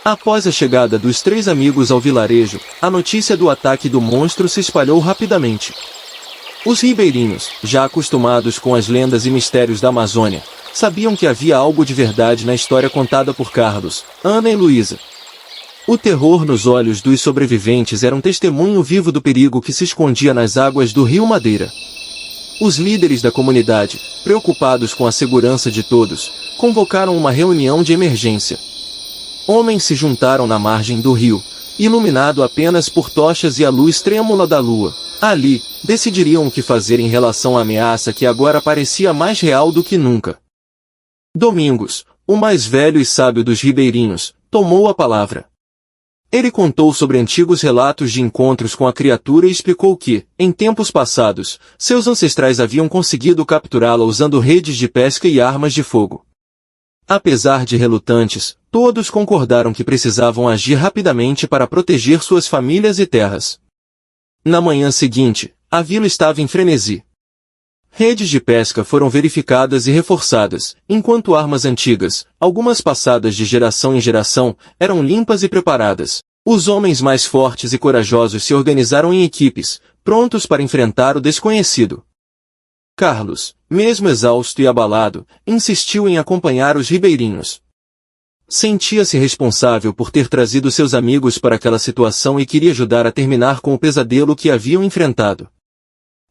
Após a chegada dos três amigos ao vilarejo, a notícia do ataque do monstro se espalhou rapidamente. Os ribeirinhos, já acostumados com as lendas e mistérios da Amazônia, sabiam que havia algo de verdade na história contada por Carlos, Ana e Luísa. O terror nos olhos dos sobreviventes era um testemunho vivo do perigo que se escondia nas águas do Rio Madeira. Os líderes da comunidade, preocupados com a segurança de todos, convocaram uma reunião de emergência. Homens se juntaram na margem do rio, iluminado apenas por tochas e a luz trêmula da lua. Ali, decidiriam o que fazer em relação à ameaça que agora parecia mais real do que nunca. Domingos, o mais velho e sábio dos ribeirinhos, tomou a palavra. Ele contou sobre antigos relatos de encontros com a criatura e explicou que, em tempos passados, seus ancestrais haviam conseguido capturá-la usando redes de pesca e armas de fogo. Apesar de relutantes, todos concordaram que precisavam agir rapidamente para proteger suas famílias e terras. Na manhã seguinte, a vila estava em frenesi. Redes de pesca foram verificadas e reforçadas, enquanto armas antigas, algumas passadas de geração em geração, eram limpas e preparadas. Os homens mais fortes e corajosos se organizaram em equipes, prontos para enfrentar o desconhecido. Carlos, mesmo exausto e abalado, insistiu em acompanhar os ribeirinhos. Sentia-se responsável por ter trazido seus amigos para aquela situação e queria ajudar a terminar com o pesadelo que haviam enfrentado.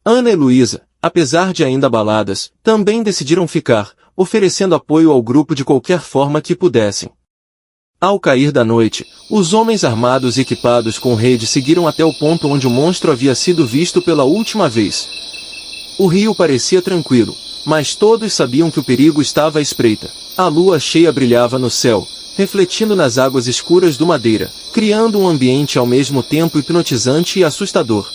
Ana e Luísa, apesar de ainda abaladas, também decidiram ficar, oferecendo apoio ao grupo de qualquer forma que pudessem. Ao cair da noite, os homens armados e equipados com rede seguiram até o ponto onde o monstro havia sido visto pela última vez. O rio parecia tranquilo, mas todos sabiam que o perigo estava à espreita. A lua cheia brilhava no céu, refletindo nas águas escuras do Madeira, criando um ambiente ao mesmo tempo hipnotizante e assustador.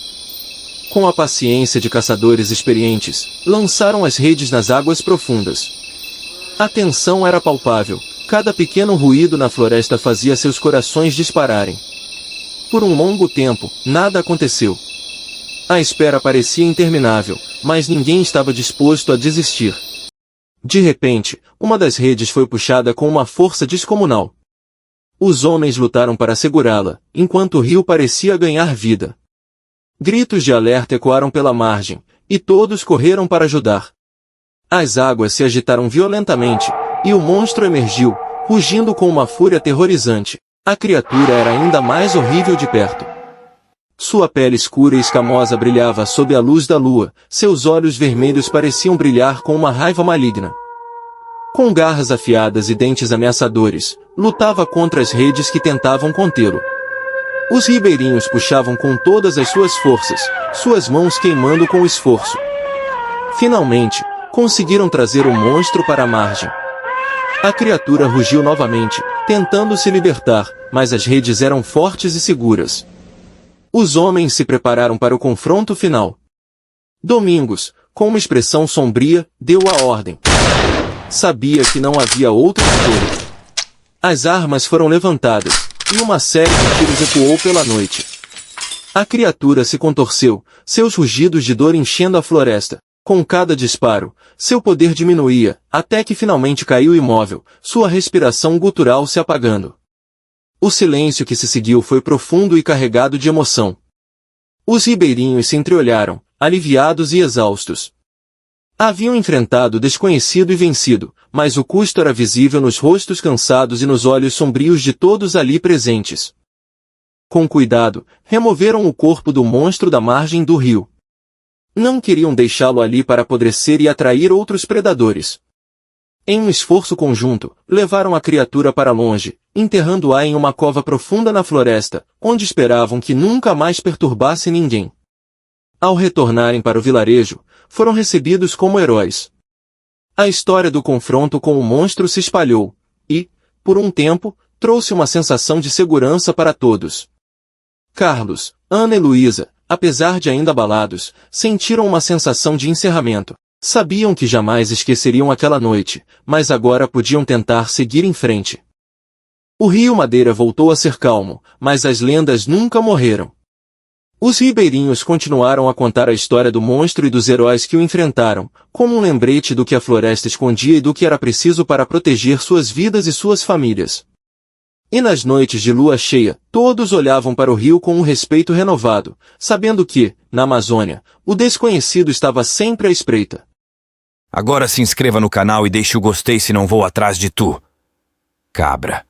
Com a paciência de caçadores experientes, lançaram as redes nas águas profundas. A tensão era palpável, cada pequeno ruído na floresta fazia seus corações dispararem. Por um longo tempo, nada aconteceu. A espera parecia interminável, mas ninguém estava disposto a desistir. De repente, uma das redes foi puxada com uma força descomunal. Os homens lutaram para segurá-la, enquanto o rio parecia ganhar vida. Gritos de alerta ecoaram pela margem, e todos correram para ajudar. As águas se agitaram violentamente, e o monstro emergiu, rugindo com uma fúria aterrorizante. A criatura era ainda mais horrível de perto. Sua pele escura e escamosa brilhava sob a luz da lua, seus olhos vermelhos pareciam brilhar com uma raiva maligna. Com garras afiadas e dentes ameaçadores, lutava contra as redes que tentavam contê-lo. Os ribeirinhos puxavam com todas as suas forças, suas mãos queimando com o esforço. Finalmente, conseguiram trazer o monstro para a margem. A criatura rugiu novamente, tentando se libertar, mas as redes eram fortes e seguras. Os homens se prepararam para o confronto final. Domingos, com uma expressão sombria, deu a ordem. Sabia que não havia outra escolha. As armas foram levantadas, e uma série de tiros ecoou pela noite. A criatura se contorceu, seus rugidos de dor enchendo a floresta. Com cada disparo, seu poder diminuía, até que finalmente caiu imóvel, sua respiração gutural se apagando. O silêncio que se seguiu foi profundo e carregado de emoção. Os ribeirinhos se entreolharam, aliviados e exaustos. Haviam enfrentado o desconhecido e vencido, mas o custo era visível nos rostos cansados e nos olhos sombrios de todos ali presentes. Com cuidado, removeram o corpo do monstro da margem do rio. Não queriam deixá-lo ali para apodrecer e atrair outros predadores. Em um esforço conjunto, levaram a criatura para longe, enterrando-a em uma cova profunda na floresta, onde esperavam que nunca mais perturbasse ninguém. Ao retornarem para o vilarejo, foram recebidos como heróis. A história do confronto com o monstro se espalhou, e, por um tempo, trouxe uma sensação de segurança para todos. Carlos, Ana e Luísa, apesar de ainda abalados, sentiram uma sensação de encerramento. Sabiam que jamais esqueceriam aquela noite, mas agora podiam tentar seguir em frente. O Rio Madeira voltou a ser calmo, mas as lendas nunca morreram. Os ribeirinhos continuaram a contar a história do monstro e dos heróis que o enfrentaram, como um lembrete do que a floresta escondia e do que era preciso para proteger suas vidas e suas famílias. E nas noites de lua cheia, todos olhavam para o rio com um respeito renovado, sabendo que, na Amazônia, o desconhecido estava sempre à espreita. Agora se inscreva no canal e deixe o gostei se não vou atrás de tu, cabra.